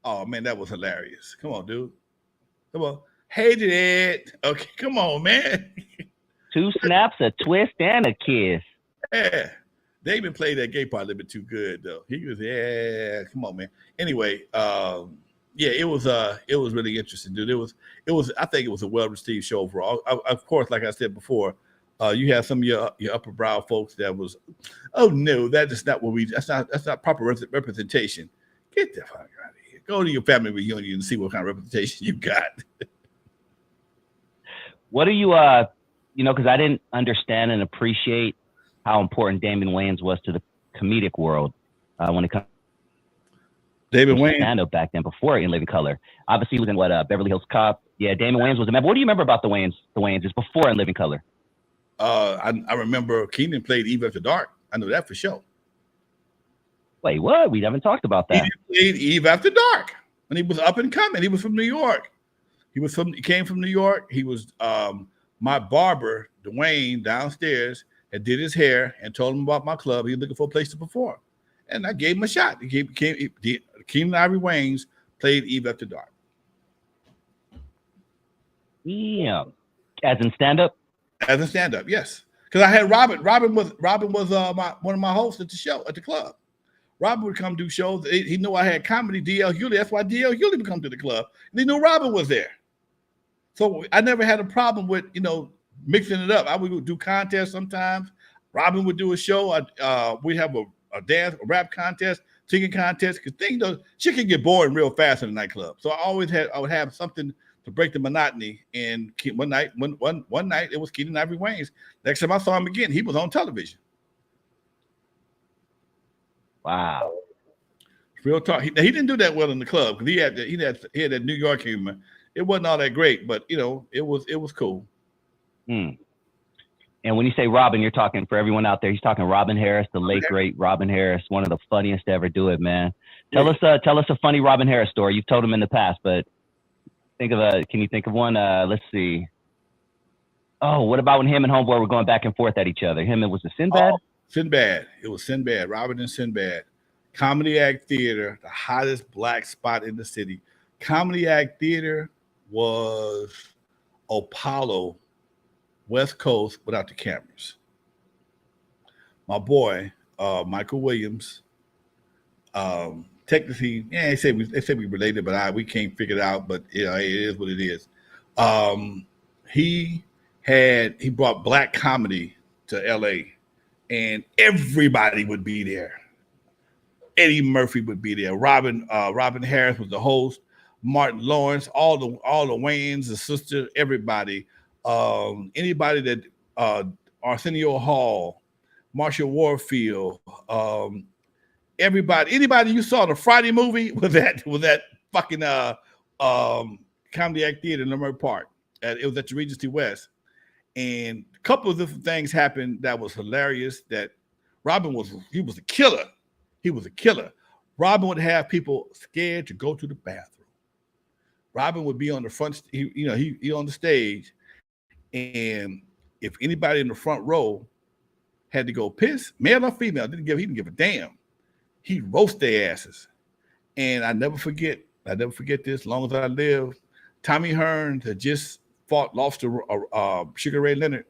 Oh man, that was hilarious. Come on, dude. Come on. Hated it. Okay, come on, man. 2 snaps, a twist, and a kiss. Yeah. They even played that gay part a little bit too good, though. He was, come on, man. Anyway, it was really interesting, dude. I think it was a well-received show overall. Of course, like I said before, you have some of your upper brow folks that was, oh no, that's not proper representation. Get the fuck out of here. Go to your family reunion and see what kind of representation you got. What do you, because I didn't understand and appreciate how important Damon Wayans was to the comedic world when it comes Damon Wayans stand-up back then, before In Living Color. Obviously, he was in Beverly Hills Cop. Yeah, Damon Wayans was a member. What do you remember about the Wayans? The Wayans is before In Living Color. I remember Keenan played Eve After Dark. I know that for sure. Wait, what? We haven't talked about that. He played Eve After Dark when he was up and coming. He was from New York. He came from New York. He was my barber, Dwayne, downstairs, had did his hair and told him about my club. He was looking for a place to perform. And I gave him a shot. Keenan Ivory Wayans played Eve After Dark. Yeah. As in stand-up? As in stand-up, yes. Because I had Robin. Robin was one of my hosts at the show, at the club. Robin would come do shows. He knew I had comedy, D.L. Hewley. That's why D.L. Hewley would come to the club. And he knew Robin was there. So I never had a problem with, mixing it up. I would do contests sometimes. Robin would do a show. We'd have a rap contest, singing contest, because shit can get boring real fast in the nightclub. So I would have something to break the monotony. And one night it was Keaton Ivory Wayans. Next time I saw him again, he was on television. Wow. Real talk. He didn't do that well in the club because he had that New York humor. It wasn't all that great, but it was cool. And when you say Robin, you're talking, for everyone out there, he's talking Robin Harris, the late great Robin Harris, one of the funniest to ever do it, man. Tell us a funny Robin Harris story. You've told him in the past, but can you think of one? Let's see. Oh, what about when him and Homeboy were going back and forth at each other? It was a Sinbad? Oh, Sinbad. It was Sinbad, Robin and Sinbad. Comedy Act Theater, the hottest black spot in the city. Comedy Act Theater was Apollo, West Coast, without the cameras. My boy, Michael Williams, technically, they say we related, but we can't figure it out. But it is what it is. He brought black comedy to LA, and everybody would be there. Eddie Murphy would be there. Robin Harris was the host. Martin Lawrence, all the Wayans, the sister, everybody. Anybody that Arsenio Hall, Marshall Warfield, anybody you saw the Friday movie was that fucking Comedy Act Theater in Leimert Park. It was at the Regency West. And a couple of different things happened that was hilarious. That Robin was a killer. He was a killer. Robin would have people scared to go to the bathroom. Robin would be on the front, he on the stage, and if anybody in the front row had to go piss, male or female, he didn't give a damn. He'd roast their asses. And I never forget this as long as I live. Tommy Hearns had just lost to Sugar Ray Leonard,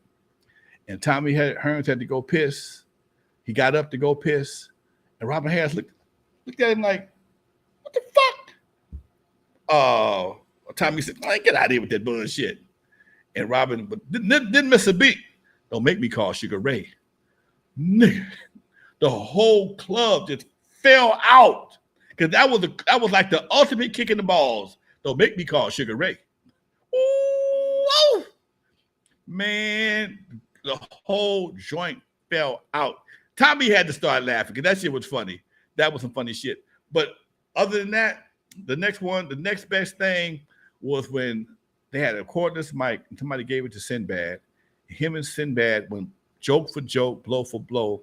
and Tommy Hearns had to go piss. He got up to go piss, and Robin Harris looked at him like, "What the fuck?" Tommy said, "Get out of here with that bullshit." And Robin didn't miss a beat. Don't make me call Sugar Ray. Nigga, the whole club just fell out because that was like the ultimate kick in the balls. Don't make me call Sugar Ray. Ooh, man, the whole joint fell out. Tommy had to start laughing because that shit was funny. That was some funny shit. But other than that, the next best thing was when they had a cordless mic and somebody gave it to Sinbad. Him and Sinbad went joke for joke, blow for blow.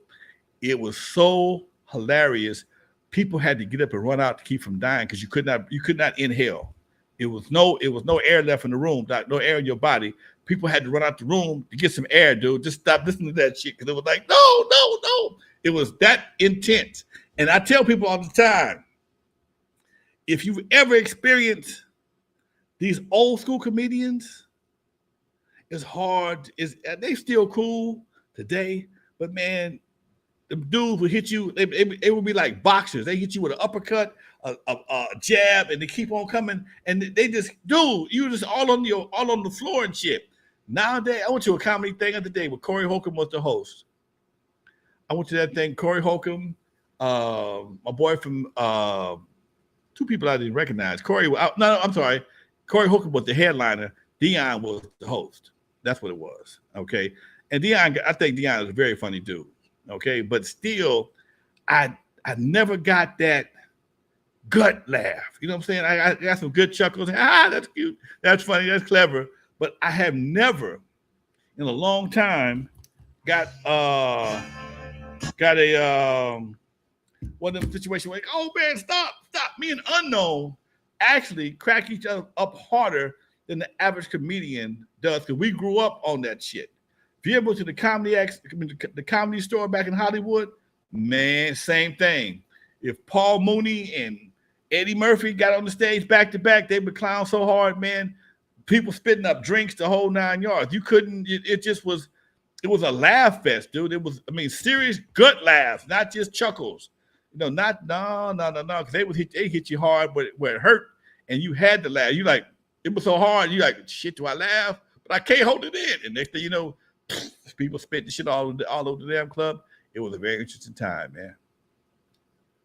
It was so hilarious. People had to get up and run out to keep from dying because you could not inhale. It was no air left in the room, no air in your body. People had to run out the room to get some air, dude. Just stop listening to that shit because it was like, no. It was that intense. And I tell people all the time, if you've ever experienced these old school comedians, it's hard. They still cool today, but man, the dudes will hit you. They would be like boxers. They hit you with an uppercut, a jab, and they keep on coming. And they just, dude, you just all on the floor and shit. Nowadays, I went to a comedy thing the other day where Corey Holcomb was the host. I went to that thing. Corey Holcomb, my boy from two people I didn't recognize. Corey Holcomb was the headliner. Dion was the host. That's what it was. Okay. And Dion, I think Dion is a very funny dude. Okay. But still, I never got that gut laugh. You know what I'm saying? I got some good chuckles. That's cute. That's funny. That's clever. But I have never in a long time got a one of them situations where, oh man, stop. Me and Unknown actually crack each other up harder than the average comedian does because we grew up on that shit. If you ever went to the comedy store back in Hollywood, man, same thing. If Paul Mooney and Eddie Murphy got on the stage back to back, they would clown so hard, man. People spitting up drinks the whole 9 yards. You couldn't. It was a laugh fest, dude. It was, serious gut laughs, not just chuckles. Not no, because they hit you hard, but where it hurt, and you had to laugh. You like it was so hard. You like shit. Do I laugh? But I can't hold it in. And next thing you know, people spit the shit all over the damn club. It was a very interesting time, man.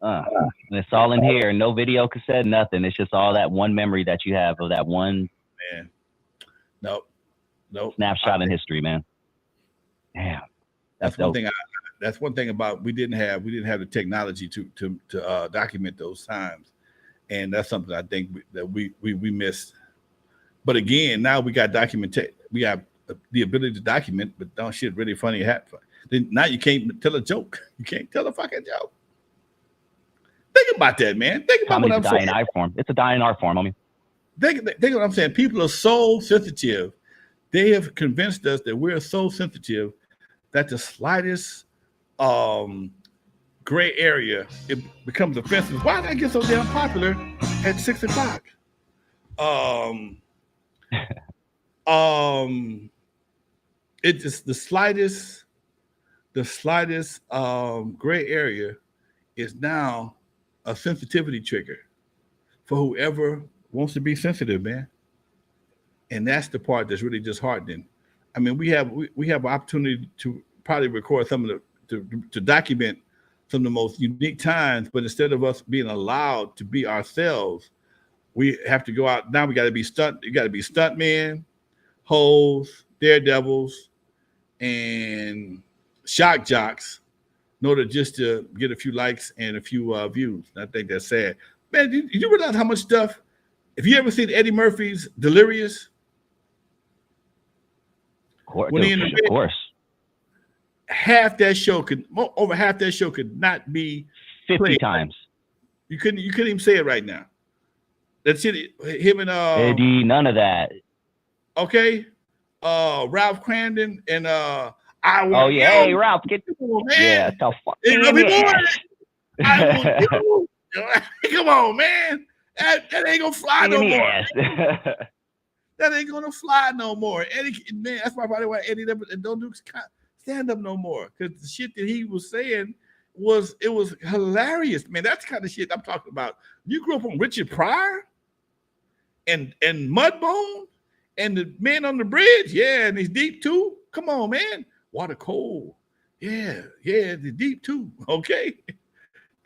And it's all in here. No video cassette, nothing. It's just all that one memory that you have of that one man. Nope. Snapshot in history, man. Damn. That's one thing. That's one thing about we didn't have the technology to document those times, and that's something I think that we missed. But again, now we got we have the ability to document, but don't shit really funny happen. Then now you can't tell a joke. You can't tell a fucking joke. Think about that, man. Think about what I'm saying. Dying art form. It's a dying art form. I mean, think what I'm saying. People are so sensitive. They have convinced us that we're so sensitive that the slightest gray area, it becomes offensive. Why did I get so damn popular at 6 o'clock? It's just the slightest gray area is now a sensitivity trigger for whoever wants to be sensitive, man. And that's the part that's really disheartening. I mean, we have an opportunity to probably record some of the to document some of the most unique times, but instead of us being allowed to be ourselves, we have to go out. Now we got to be stuntmen, hoes, daredevils, and shock jocks in order just to get a few likes and a few views. And I think that's sad. Man, did you realize how much stuff? If you ever seen Eddie Murphy's Delirious? Of course. Over half that show could not be 50 played. times. You couldn't even say it right now. That's it. Him and Eddie, none of that. Okay. Ralph Crandon and I want oh yeah, you. Hey Ralph, get on, man. Yeah, the fuck. I want you. Come on, man. That ain't gonna fly no more. That ain't gonna fly no more. Eddie, man, that's probably why Eddie don't do stand up no more, because the shit that he was saying was hilarious, man. That's the kind of shit I'm talking about. You grew up on Richard Pryor and Mudbone and the Man on the Bridge, yeah, and he's deep too. Come on, man. Water Cold, yeah, the deep too. Okay,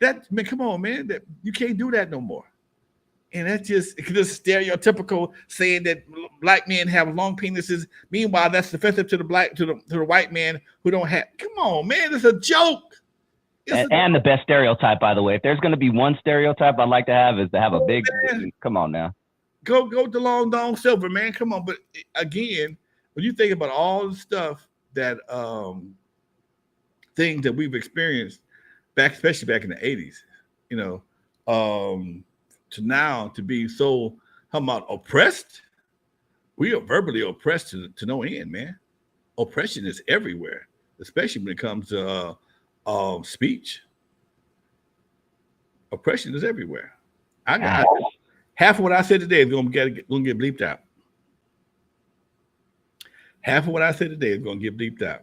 that man, come on, man. That you can't do that no more. And that's just stereotypical saying that black men have long penises. Meanwhile, that's offensive to the white man who don't have. Come on, man, it's a joke. And the best stereotype, by the way. If there's going to be one stereotype I'd like to have is to have a big. Man. Come on now. Go to Long Dong Silver, man. Come on. But again, when you think about all the stuff that things that we've experienced especially back in the 80s, to now to be so oppressed, we are verbally oppressed to no end, man. Oppression is everywhere, especially when it comes to speech. Oppression is everywhere. I got half of what I said today is gonna get bleeped out. Half of what I said today is gonna get bleeped out.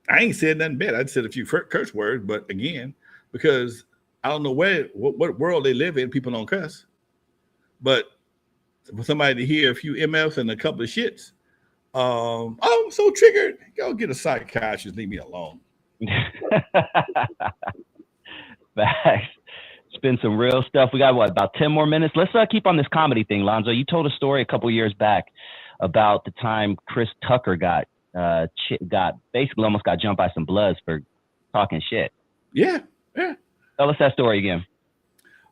I ain't said nothing bad. I said a few curse words, but again, because I don't know what world they live in. People don't cuss, but for somebody to hear a few MFs and a couple of shits, I'm so triggered. Go get a psychiatrist. Leave me alone. Facts. Spin some real stuff. We got about 10 more minutes. Let's keep on this comedy thing, Lonzo. You told a story a couple years back about the time Chris Tucker got basically almost got jumped by some Bloods for talking shit. Yeah. Tell us that story again.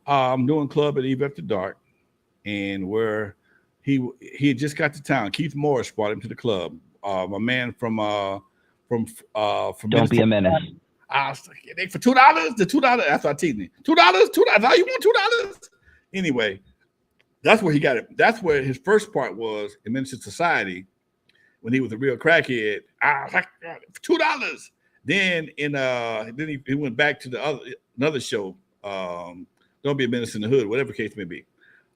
I'm doing club at Eve After Dark, and where he had just got to town. Keith Morris brought him to the club. A man from Don't Be a Menace. I was like, for $2, the $2. That's what I teased me. $2. Now you want $2? Anyway, that's where he got it. That's where his first part was in Minister Society when he was a real crackhead. I was like, for $2. Then he went back to another show, Don't Be a Menace in the Hood, whatever the case may be.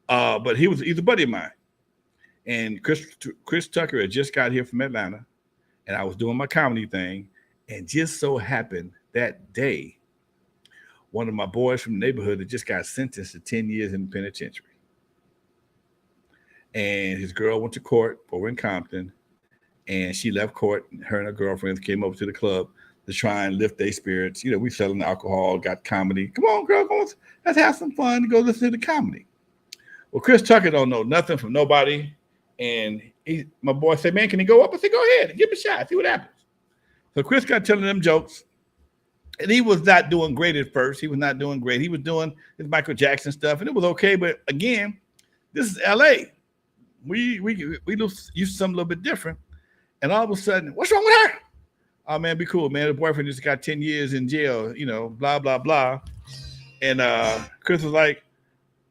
But he's a buddy of mine. And Chris Tucker had just got here from Atlanta, and I was doing my comedy thing, and just so happened that day one of my boys from the neighborhood that just got sentenced to 10 years in the penitentiary. And his girl went to court over in Compton, and she left court. And her and her girlfriends came over to the club to try and lift their spirits. You know, we selling alcohol, got comedy. Come on, girl, let's have some fun. Go listen to the comedy. Well, Chris Tucker don't know nothing from nobody. And my boy said, man, can he go up? I said, go ahead, give it a shot, see what happens. So Chris got telling them jokes. And he was not doing great at first. He was not doing great. He was doing his Michael Jackson stuff, and it was okay. But again, this is LA. We used to something a little bit different. And all of a sudden, what's wrong with her? Oh man, be cool, man. The boyfriend just got 10 years in jail, you know, blah, blah, blah. And Chris was like,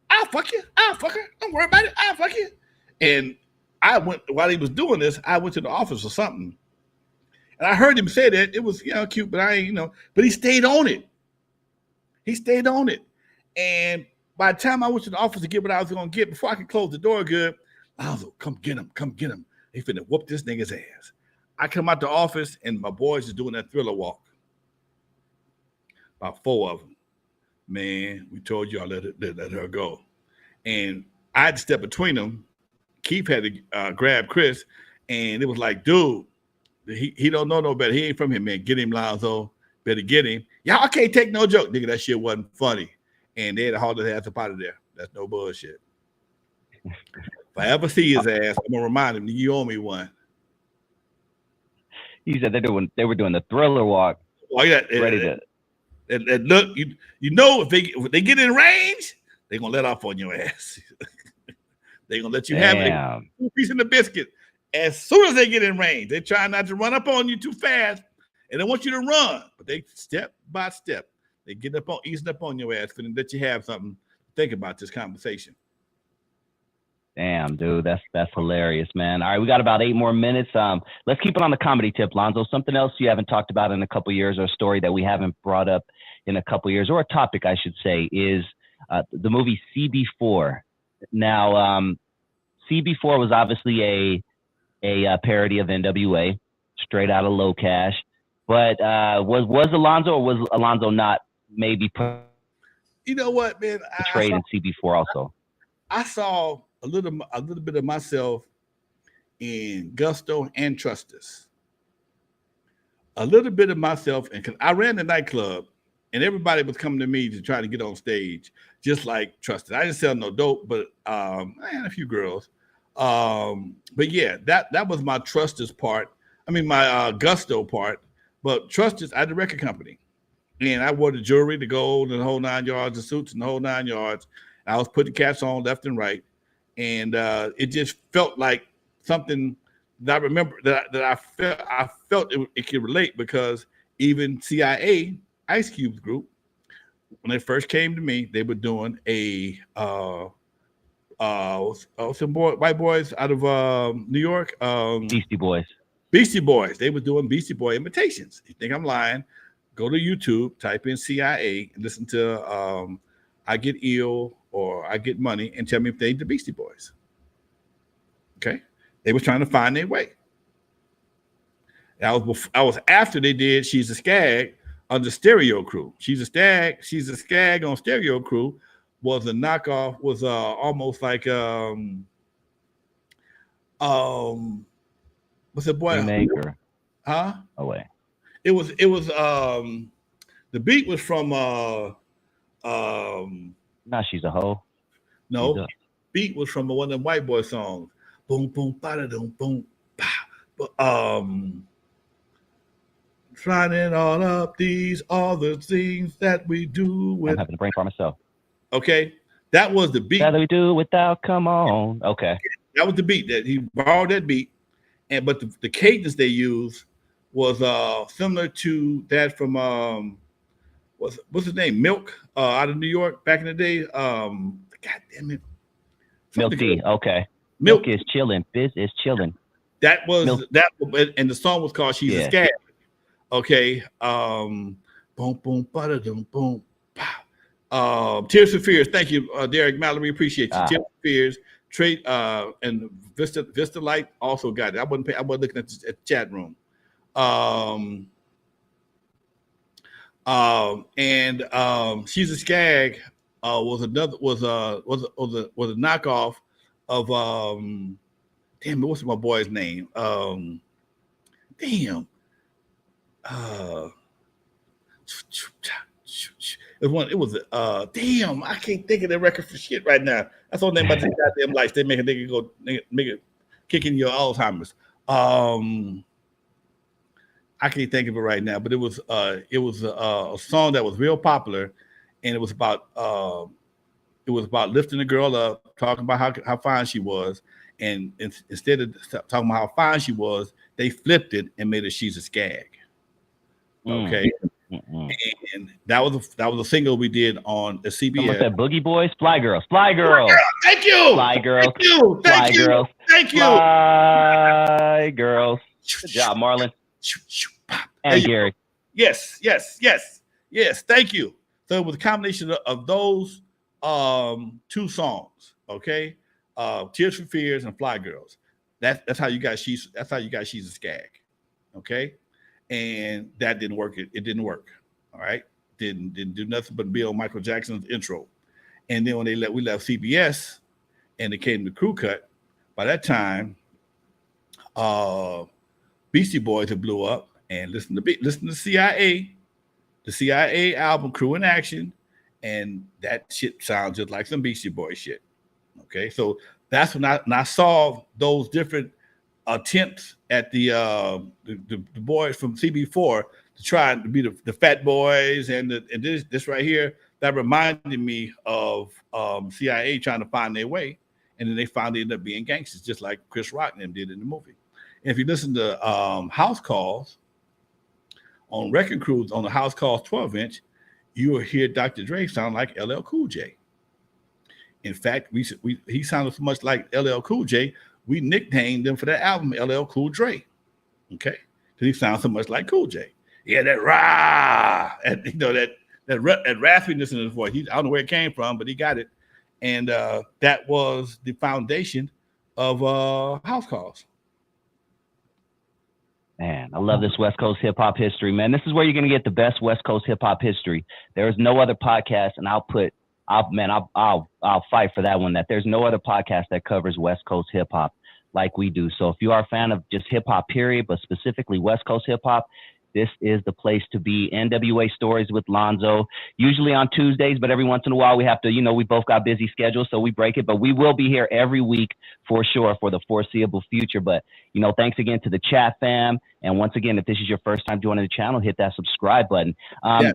I'll fuck you. I'll fuck her. Don't worry about it. I'll fuck you. And I went, while he was doing this, I went to the office or something. And I heard him say that. It was, you know, cute, but I ain't, you know, but he stayed on it. He stayed on it. And by the time I went to the office to get what I was going to get, before I could close the door good, I was like, come get him. Come get him. They finna whoop this nigga's ass. I come out the office and my boys is doing that Thriller walk. About 4 of them. Man, we told y'all let her go. And I had to step between them. Keith had to grab Chris, and it was like, dude, he don't know no better. He ain't from here, man. Get him, Lonzo. Better get him. Y'all can't take no joke. Nigga, that shit wasn't funny. And they had to haul his ass up out of there. That's no bullshit. If I ever see his ass, I'm gonna remind him, you owe me one. He said they were doing the Thriller walk. Oh yeah, ready to. And look, you know, if they get in range, they're gonna let off on your ass. They're gonna let you have it. 2 pieces of the biscuit. As soon as they get in range, they try not to run up on you too fast, and they want you to run. But they step by step, they get up on easing up on your ass, and let you have something to think about this conversation. Damn, dude, that's hilarious, man. All right, we got about 8 more minutes. Let's keep it on the comedy tip, Lonzo. Something else you haven't talked about in a couple of years, or a story that we haven't brought up in a couple of years, or a topic, I should say, is the movie CB4. Now, CB4 was obviously a parody of N.W.A, straight out of Low Cash. But was Alonzo, or was Alonzo not maybe you know what, man? portrayed in CB4 also? I saw a little bit of myself in Gusto and Trustus. A little bit of myself, and I ran the nightclub, and everybody was coming to me to try to get on stage, just like Trustus. I didn't sell no dope, but I had a few girls. But yeah, that was my Trustus part. I mean, my Gusto part. But Trustus, I had a record company, and I wore the jewelry, the gold, and the whole 9 yards, the suits, and the whole 9 yards. I was putting cats on left and right. And it just felt like something that I remember that I felt it could relate, because even CIA, Ice Cube's group, when they first came to me, they were doing a some white boys out of New York, Beastie Boys. Beastie Boys. They were doing Beastie Boy imitations. You think I'm lying? Go to YouTube, type in CIA, and listen to I Get Ill or I Get Money, and tell me if they the Beastie Boys. Okay, they were trying to find their way. I was after they did She's a Skag on the Stereo Crew. She's a Skag on Stereo Crew was a knockoff. Was almost like what's the boy? Maker. Huh? Oh wait. It was the beat was from Nah, She's a Hoe. No, beat was from one of them white boy songs. Boom, boom, bada, boom, boom, pow. Finding all up, these are the things that we do with. I'm having a brain fart myself. Okay, that was the beat. That we do without. Come on. Okay, that was the beat that he borrowed that beat, but the cadence they used was similar to that from what's his name, Milk, out of New York back in the day. God damn it, Milk D. Okay, Milk is chilling. Fizz is chilling. That was Milk. that, and the song was called She's a Skag. Okay, boom, boom, bada, boom, pow. Tears for Fears. Thank you, Derek Mallory. Appreciate you. Tears for Fears. Trade and Vista Light also got it. I wasn't looking at the chat room. She's a Skag was a knockoff of damn, what's my boy's name? Damn. It was damn, I can't think of the record for shit right now. That's the only thing about these goddamn lights. They make a nigga go make it kick in your Alzheimer's. I can't think of it right now, but it was a song that was real popular, and it was about lifting a girl up, talking about how fine she was, and instead of talking about how fine she was, they flipped it and made her she's a Skag. Okay. And that was a single we did on the CBS. Someone said Boogie Boys, Fly Girls, Fly Girls. Thank you. Fly Girls. Thank you. Fly Girls. Thank you. Fly Girls. Good job, Marlon. And Gary. Yes. Thank you. So it was a combination of those two songs. Okay. Tears for Fears and Fly Girls. That's how you got she's a Skag. Okay. And that didn't work. It didn't work. All right. Didn't do nothing but be on Michael Jackson's intro. And then when we left CBS and it came to Crew Cut, by that time, Beastie Boys had blew up, and listen to CIA, the CIA album Crew in Action, and that shit sounds just like some Beastie Boys shit. Okay. So that's when I saw those different attempts at the boys from CB4 to try to be the Fat Boys and this right here that reminded me of CIA trying to find their way, and then they finally ended up being gangsters, just like Chris Rock and them did in the movie. And if you listen to House Calls on Wrecking Crews on the House Calls 12-inch, you will hear Dr. Dre sound like LL Cool J. In fact, he sounded so much like LL Cool J, we nicknamed him for that album LL Cool Dre. Okay, because he sounds so much like Cool J. Yeah, that rah, and that raspiness in his voice. I don't know where it came from, but he got it, and that was the foundation of House Calls. Man, I love this West Coast hip hop history, man. This is where you're gonna get the best West Coast hip hop history. There is no other podcast, and I'll fight for that one. That there's no other podcast that covers West Coast hip hop like we do. So if you are a fan of just hip hop, period, but specifically West Coast hip hop, this is the place to be. N.W.A. Stories with Lonzo, usually on Tuesdays, but every once in a while we have to, we both got busy schedules, so we break it. But we will be here every week for sure for the foreseeable future. But, thanks again to the chat fam. And once again, if this is your first time joining the channel, hit that subscribe button.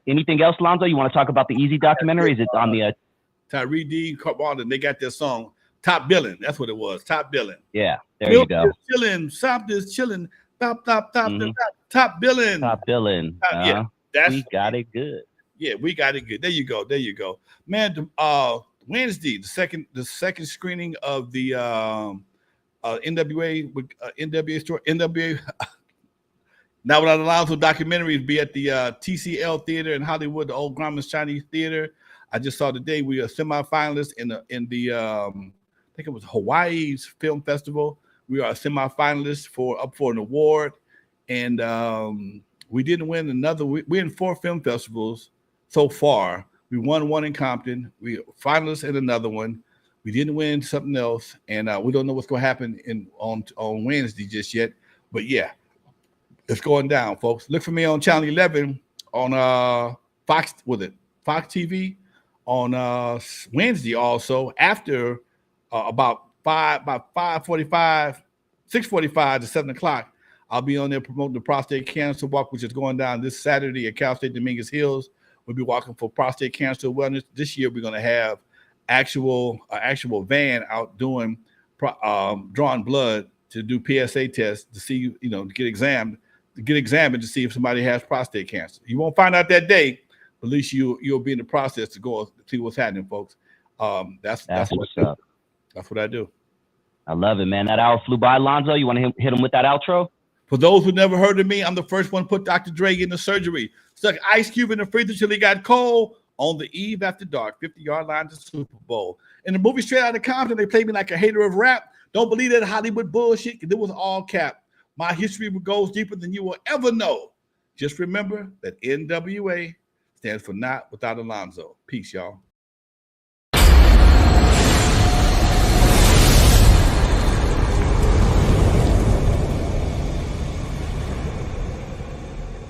Anything else, Lonzo? You want to talk about the Easy documentary? Is it on the Tyree D, Carbalden, they got their song Top Billing. That's what it was. Top Billing. Yeah, there you go. Chilling, stop this chilling. Top billing. Top billing. Yeah, we got it good. Yeah, we got it good. There you go. Man, Wednesday, the second screening of the N.W.A. N.W.A. story. N.W.A. Now Without Alonzo documentaries be at the TCL Theater in Hollywood, the old Grauman's Chinese Theater. I just saw today we are semifinalists in the I think it was Hawaii's Film Festival. We are semifinalists up for an award, and we didn't win another. We're in 4 film festivals so far. We won one in Compton. We are finalists in another one. We didn't win something else, and we don't know what's going to happen on Wednesday just yet. But yeah, it's going down, folks. Look for me on Channel 11 on Fox TV on Wednesday. Also after about 5:45, 6:45 to 7 o'clock, I'll be on there promoting the prostate cancer walk, which is going down this Saturday at Cal State Dominguez Hills. We'll be walking for prostate cancer awareness. This year, we're going to have actual van out doing drawing blood to do PSA tests to see, to get examined to see if somebody has prostate cancer. You won't find out that day, but at least you'll be in the process to go see what's happening, folks. That's what's up. That's what I do. I love it, man. That hour flew by. Lonzo, you want to hit him with that outro? For those who never heard of me, I'm the first one to put Dr. Dre in the surgery. Stuck Ice Cube in the freezer till he got cold. On the eve after dark, 50-yard line to Super Bowl. In the movie Straight Outta Compton, they played me like a hater of rap. Don't believe that Hollywood bullshit, because it was all cap. My history goes deeper than you will ever know. Just remember that N.W.A. Stands for Not Without Alonzo. Peace, y'all.